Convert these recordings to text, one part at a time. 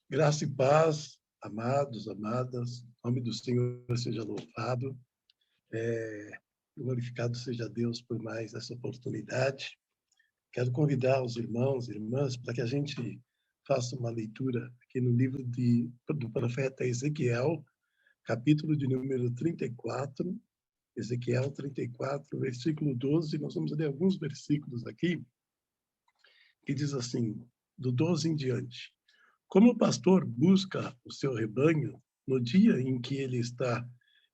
Graça e paz, amados, amadas, em nome do Senhor seja louvado, glorificado seja Deus por mais essa oportunidade. Quero convidar os irmãos e irmãs para que a gente faça uma leitura aqui no livro do profeta Ezequiel, capítulo de número 34, Ezequiel 34, versículo 12. Nós vamos ler alguns versículos aqui, que diz assim, do 12 em diante. Como o pastor busca o seu rebanho no dia em que ele está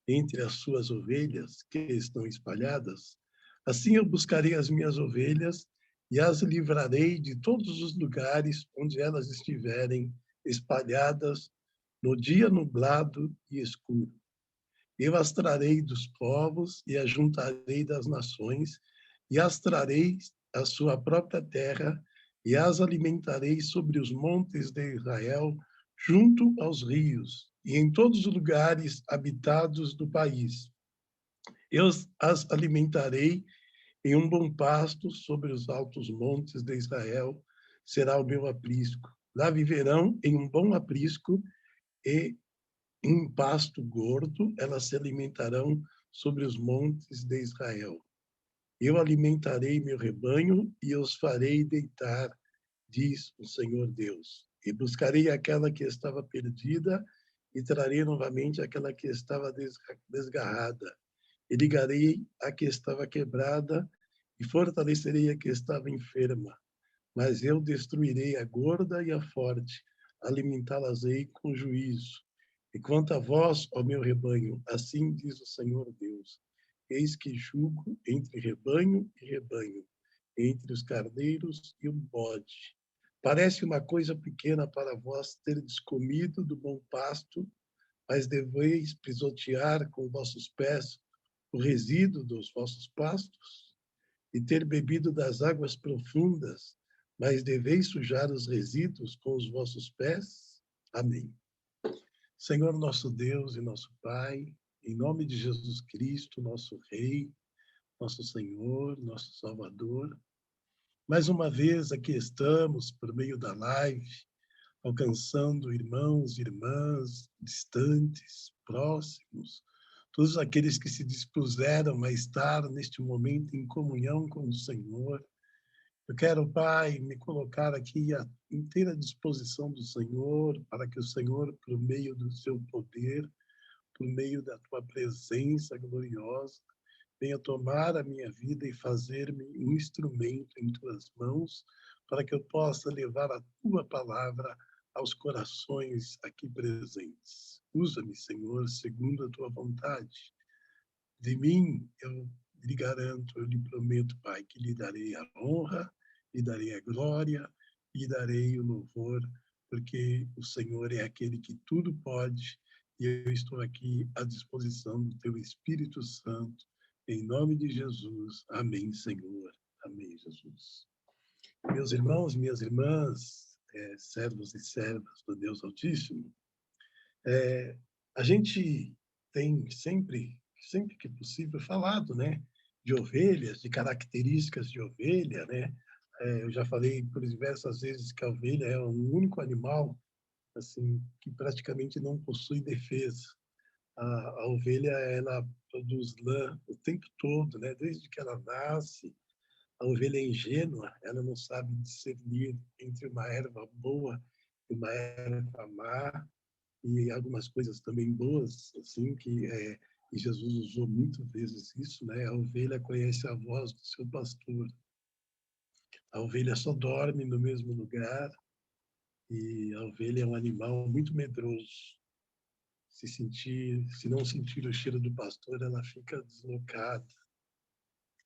entre as suas ovelhas que estão espalhadas, assim eu buscarei as minhas ovelhas e as livrarei de todos os lugares onde elas estiverem espalhadas no dia nublado e escuro. Eu as trarei dos povos e as juntarei das nações e as trarei à sua própria terra e as alimentarei sobre os montes de Israel, junto aos rios e em todos os lugares habitados do país. Eu as alimentarei em um bom pasto sobre os altos montes de Israel, será o meu aprisco. Lá viverão em um bom aprisco e em pasto gordo, elas se alimentarão sobre os montes de Israel. Eu alimentarei meu rebanho e os farei deitar, diz o Senhor Deus. E buscarei aquela que estava perdida e trarei novamente aquela que estava desgarrada. E ligarei a que estava quebrada e fortalecerei a que estava enferma. Mas eu destruirei a gorda e a forte, alimentá-las-ei com juízo. E quanto a vós, ó meu rebanho, assim diz o Senhor Deus, eis que julgo entre rebanho e rebanho, entre os carneiros e o bode. Parece uma coisa pequena para vós terdes comido do bom pasto, mas deveis pisotear com vossos pés o resíduo dos vossos pastos, e ter bebido das águas profundas, mas deveis sujar os resíduos com os vossos pés? Amém. Senhor nosso Deus e nosso Pai, em nome de Jesus Cristo, nosso Rei, nosso Senhor, nosso Salvador, mais uma vez aqui estamos por meio da live, alcançando irmãos e irmãs distantes, próximos, todos aqueles que se dispuseram a estar neste momento em comunhão com o Senhor. Eu quero, Pai, me colocar aqui à inteira disposição do Senhor, para que o Senhor, por meio do seu poder, por meio da tua presença gloriosa, venha tomar a minha vida e fazer-me um instrumento em tuas mãos, para que eu possa levar a tua palavra aos corações aqui presentes. Usa-me, Senhor, segundo a tua vontade. De mim, eu lhe garanto, eu lhe prometo, Pai, que lhe darei a honra, lhe darei a glória, lhe darei o louvor, porque o Senhor é aquele que tudo pode, e eu estou aqui à disposição do teu Espírito Santo, em nome de Jesus. Amém, Senhor. Amém, Jesus. Meus irmãos, minhas irmãs, servos e servas do Deus Altíssimo, a gente tem sempre que possível falado, né, de ovelhas, de características de ovelha, né? Eu já falei por diversas vezes que a ovelha é um único animal assim que praticamente não possui defesa. A ovelha ela produz lã o tempo todo, né? Desde que ela nasce. A ovelha é ingênua, ela não sabe discernir entre uma erva boa e uma erva má, e algumas coisas também boas, assim, e Jesus usou muitas vezes isso, né? A ovelha conhece a voz do seu pastor. A ovelha só dorme no mesmo lugar e a ovelha é um animal muito medroso. Se não sentir o cheiro do pastor, ela fica deslocada.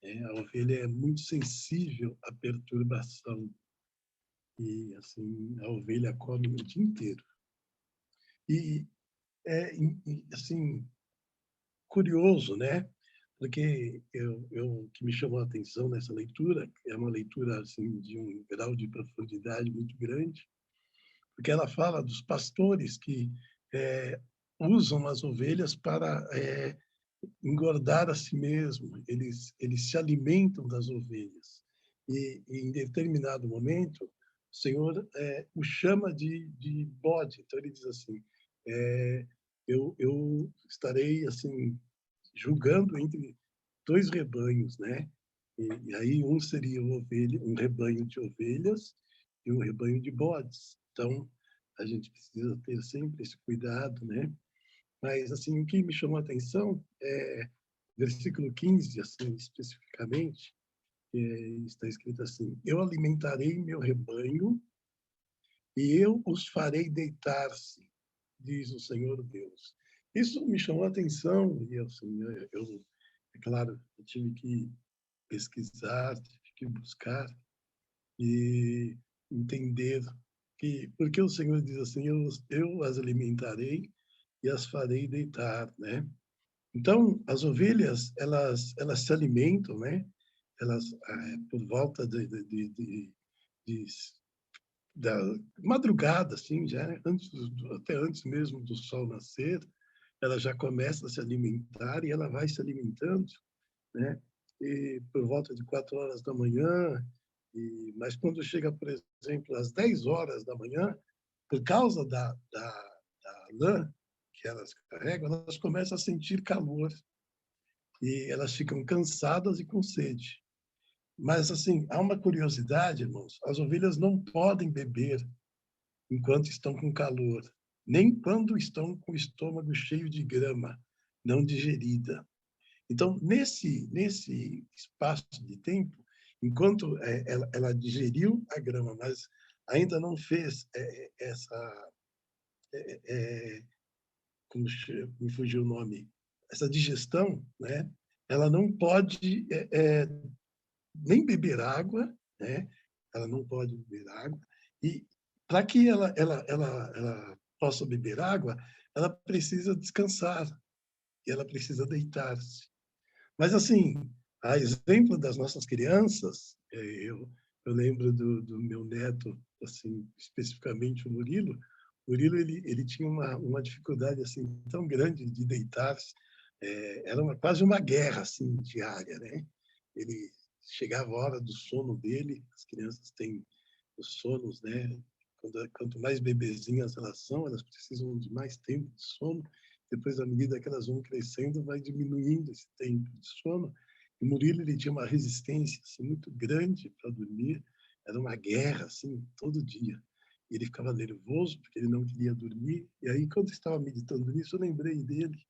A ovelha é muito sensível à perturbação e assim a ovelha come o dia inteiro. E é assim curioso, né? Porque o que me chamou a atenção nessa leitura é uma leitura assim de um grau de profundidade muito grande, porque ela fala dos pastores que usam as ovelhas para engordar a si mesmo. Eles se alimentam das ovelhas e em determinado momento o Senhor o chama de bode. Então ele diz assim, eu estarei assim julgando entre dois rebanhos, né? E aí um seria um rebanho de ovelhas e um rebanho de bodes. Então a gente precisa ter sempre esse cuidado, né? Mas assim o que me chamou a atenção é versículo 15, assim especificamente, está escrito assim: eu alimentarei meu rebanho e eu os farei deitar-se, diz o Senhor Deus. Isso me chamou a atenção e assim, é claro, eu tive que pesquisar, tive que buscar e entender que porque o Senhor diz assim, eu as alimentarei e as farei deitar, né? Então, as ovelhas, elas se alimentam, né? Elas, por volta de da madrugada, assim, já até antes mesmo do sol nascer, ela já começa a se alimentar e ela vai se alimentando, né? E por volta de 4 horas da manhã, mas quando chega, por exemplo, às 10 horas da manhã, por causa da lã que elas carregam, elas começam a sentir calor e elas ficam cansadas e com sede. Mas, assim, há uma curiosidade, irmãos: as ovelhas não podem beber enquanto estão com calor, nem quando estão com o estômago cheio de grama não digerida. Então, nesse espaço de tempo, enquanto ela digeriu a grama, mas ainda não fez essa, como me fugiu o nome, essa digestão, né? Ela não pode nem beber água, né? Ela não pode beber água. E para que ela possa beber água, ela precisa descansar e ela precisa deitar-se. Mas, assim, a exemplo das nossas crianças, eu lembro do meu neto, assim, especificamente o Murilo. O Murilo ele tinha uma dificuldade assim tão grande de deitar-se, era quase uma guerra assim diária, né? Ele chegava a hora do sono dele, as crianças têm os sonos, né? Quanto mais bebezinhas elas são, elas precisam de mais tempo de sono. Depois, à medida que elas vão crescendo, vai diminuindo esse tempo de sono. E Murilo ele tinha uma resistência assim, muito grande para dormir. Era uma guerra assim todo dia. E ele ficava nervoso porque ele não queria dormir. E aí, quando estava meditando nisso, eu lembrei dele,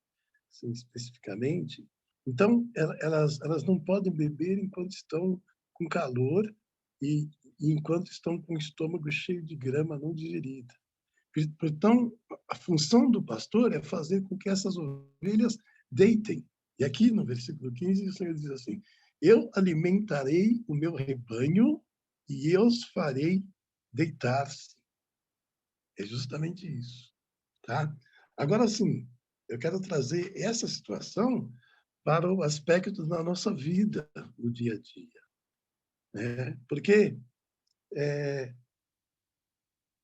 assim, especificamente. Então, elas não podem beber enquanto estão com calor e enquanto estão com o estômago cheio de grama não digerida. Então, a função do pastor é fazer com que essas ovelhas deitem. E aqui no versículo 15, o Senhor diz assim: eu alimentarei o meu rebanho e eu os farei deitar-se. É justamente isso, tá? Agora, sim, eu quero trazer essa situação para o aspecto da nossa vida no dia a dia, né? Porque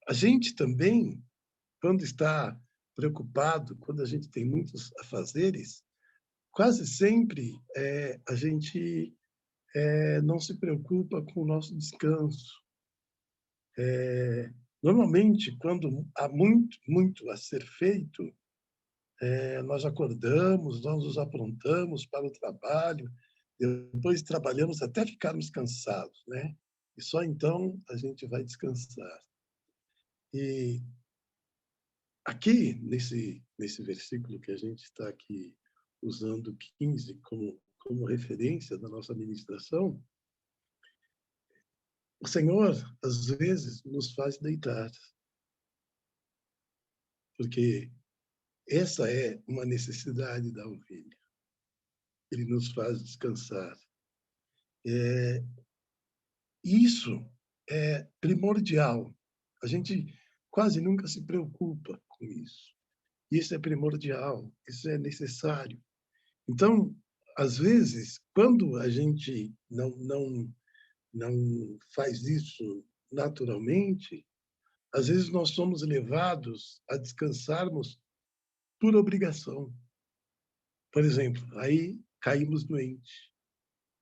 a gente também, quando está preocupado, quando a gente tem muitos afazeres, quase sempre a gente não se preocupa com o nosso descanso. Normalmente, quando há muito a ser feito, nós acordamos, nós nos aprontamos para o trabalho, depois trabalhamos até ficarmos cansados, né? E só então a gente vai descansar. E aqui, nesse versículo que a gente está aqui usando 15 como referência da nossa ministração, o Senhor, às vezes, nos faz deitar, porque essa é uma necessidade da ovelha. Ele nos faz descansar. É, isso é primordial. A gente quase nunca se preocupa com isso. Isso é primordial, isso é necessário. Então, às vezes, quando a gente não faz isso naturalmente, às vezes nós somos levados a descansarmos por obrigação. Por exemplo, aí caímos doentes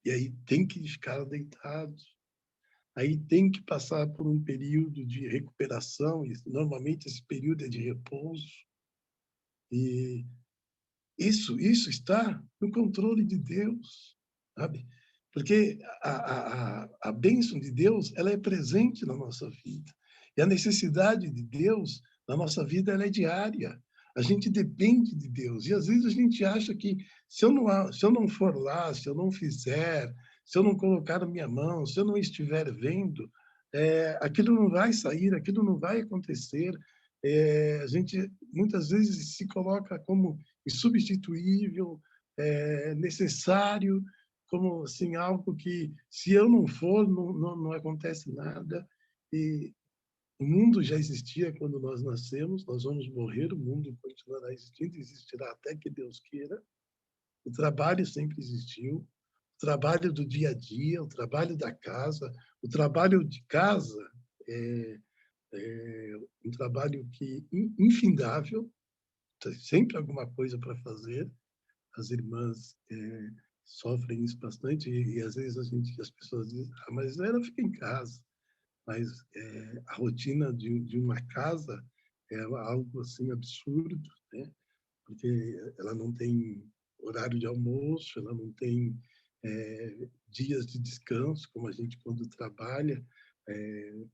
e aí tem que ficar deitado. aí tem que passar por um período de recuperação, e normalmente esse período é de repouso, e isso está no controle de Deus, sabe? Porque a bênção de Deus, ela é presente na nossa vida. E a necessidade de Deus na nossa vida, ela é diária. A gente depende de Deus. E às vezes a gente acha que se eu não for lá, se eu não fizer, se eu não colocar a minha mão, se eu não estiver vendo, aquilo não vai sair, aquilo não vai acontecer. A gente muitas vezes se coloca como insubstituível, necessário, como assim algo que se eu não for não acontece nada. E o mundo já existia quando nós nascemos, nós vamos morrer, o mundo continuará existindo, existirá até que Deus queira. O trabalho sempre existiu, o trabalho do dia a dia, o trabalho da casa, o trabalho de casa é um trabalho que infindável, tem sempre alguma coisa para fazer. As irmãs sofrem isso bastante e às vezes as pessoas dizem, mas ela fica em casa. Mas a rotina de uma casa é algo assim absurdo, né? Porque ela não tem horário de almoço, ela não tem dias de descanso, como a gente quando trabalha,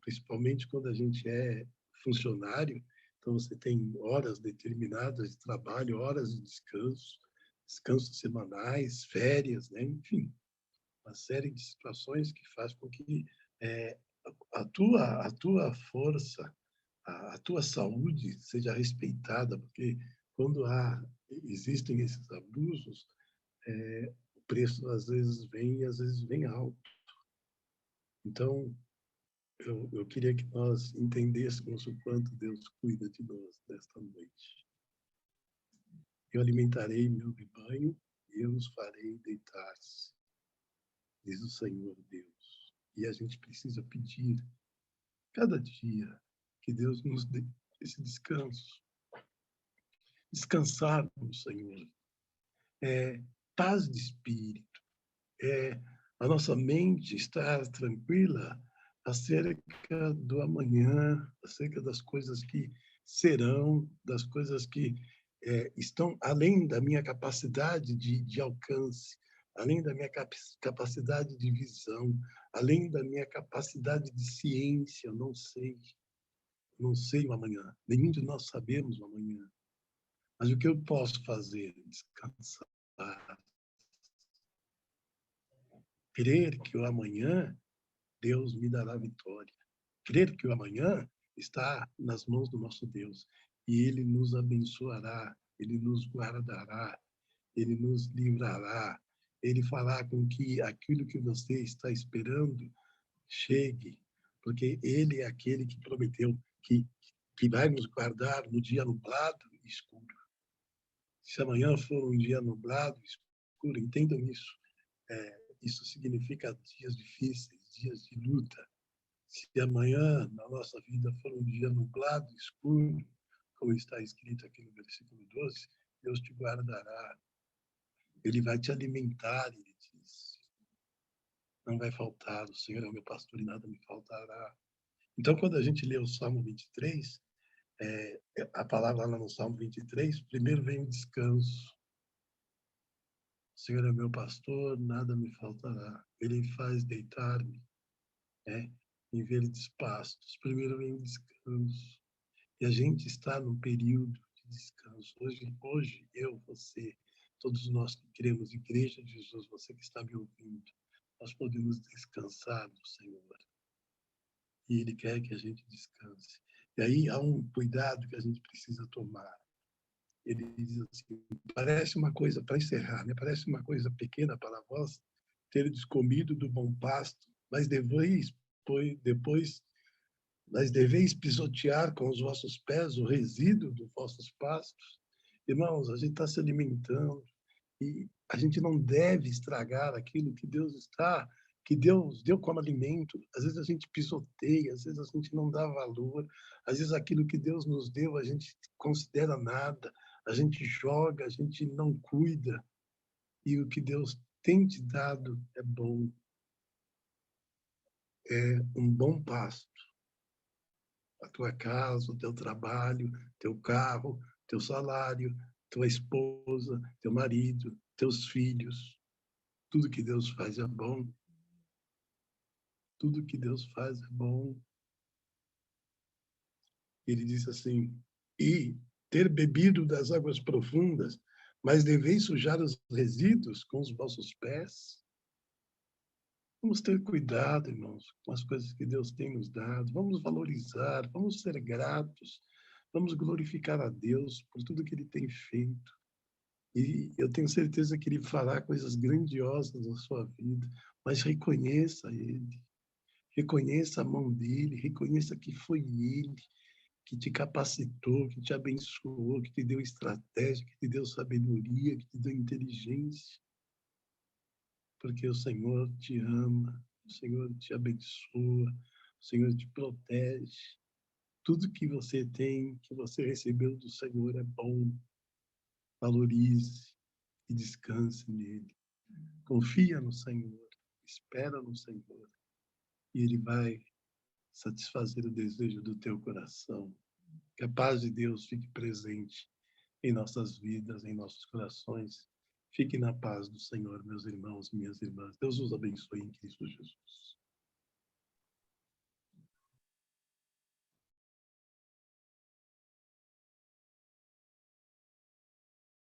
principalmente quando a gente é funcionário. Então, você tem horas determinadas de trabalho, horas de descanso, descansos semanais, férias, né? Enfim, uma série de situações que faz com que é, a tua força, a tua saúde seja respeitada, porque quando existem esses abusos, o preço às vezes vem e às vezes vem alto. Então, eu queria que nós entendêssemos o quanto Deus cuida de nós nesta noite. Eu alimentarei meu rebanho e eu os farei deitar-se, diz o Senhor Deus. E a gente precisa pedir cada dia que Deus nos dê esse descanso. Descansar no Senhor. Paz de espírito. A nossa mente estar tranquila acerca do amanhã, acerca das coisas que serão, das coisas que estão além da minha capacidade de alcance, além da minha capacidade de visão, além da minha capacidade de ciência. Eu não sei o amanhã. Nenhum de nós sabemos o amanhã. Mas o que eu posso fazer? Descansar. Crer que o amanhã Deus me dará vitória. Crer que o amanhã está nas mãos do nosso Deus. E Ele nos abençoará, Ele nos guardará, Ele nos livrará. Ele fará com que aquilo que você está esperando chegue, porque Ele é aquele que prometeu que vai nos guardar no dia nublado e escuro. Se amanhã for um dia nublado e escuro, entendam isso. Isso significa dias difíceis, dias de luta. Se amanhã na nossa vida for um dia nublado, escuro, como está escrito aqui no versículo 12, Deus te guardará. Ele vai te alimentar, ele diz. Não vai faltar, o Senhor é o meu pastor e nada me faltará. Então, quando a gente lê o Salmo 23, a palavra lá no Salmo 23, primeiro vem o descanso. O Senhor é meu pastor, nada me faltará. Ele faz deitar-me em verdes pastos. Primeiro vem o descanso. E a gente está num período de descanso. Hoje eu, você, todos nós que queremos Igreja de Jesus, você que está me ouvindo, nós podemos descansar do Senhor. E Ele quer que a gente descanse. E aí há um cuidado que a gente precisa tomar. Ele diz assim, parece uma coisa, para encerrar, né? Parece uma coisa pequena para vós, teres comido do bom pasto, mas depois mas deveis pisotear com os vossos pés o resíduo dos vossos pastos. Irmãos, a gente está se alimentando e a gente não deve estragar aquilo que Deus deu como alimento. Às vezes a gente pisoteia, às vezes a gente não dá valor, às vezes aquilo que Deus nos deu a gente considera nada, a gente joga, a gente não cuida. E o que Deus tem te dado é bom. é um bom pasto. A tua casa, o teu trabalho, teu carro, teu salário, tua esposa, teu marido, teus filhos. Tudo que Deus faz é bom. Tudo que Deus faz é bom. Ele diz assim: e ter bebido das águas profundas, mas deveis sujar os resíduos com os vossos pés. Vamos ter cuidado, irmãos, com as coisas que Deus tem nos dado. Vamos valorizar, vamos ser gratos, vamos glorificar a Deus por tudo que Ele tem feito. E eu tenho certeza que Ele fará coisas grandiosas na sua vida, mas reconheça Ele, reconheça a mão dEle, reconheça que foi Ele que te capacitou, que te abençoou, que te deu estratégia, que te deu sabedoria, que te deu inteligência, porque o Senhor te ama, o Senhor te abençoa, o Senhor te protege. Tudo que você tem, que você recebeu do Senhor é bom. Valorize e descanse nele. Confia no Senhor, espera no Senhor, e Ele vai satisfazer o desejo do teu coração. Que a paz de Deus fique presente em nossas vidas, em nossos corações. Fique na paz do Senhor, meus irmãos e minhas irmãs. Deus os abençoe em Cristo Jesus.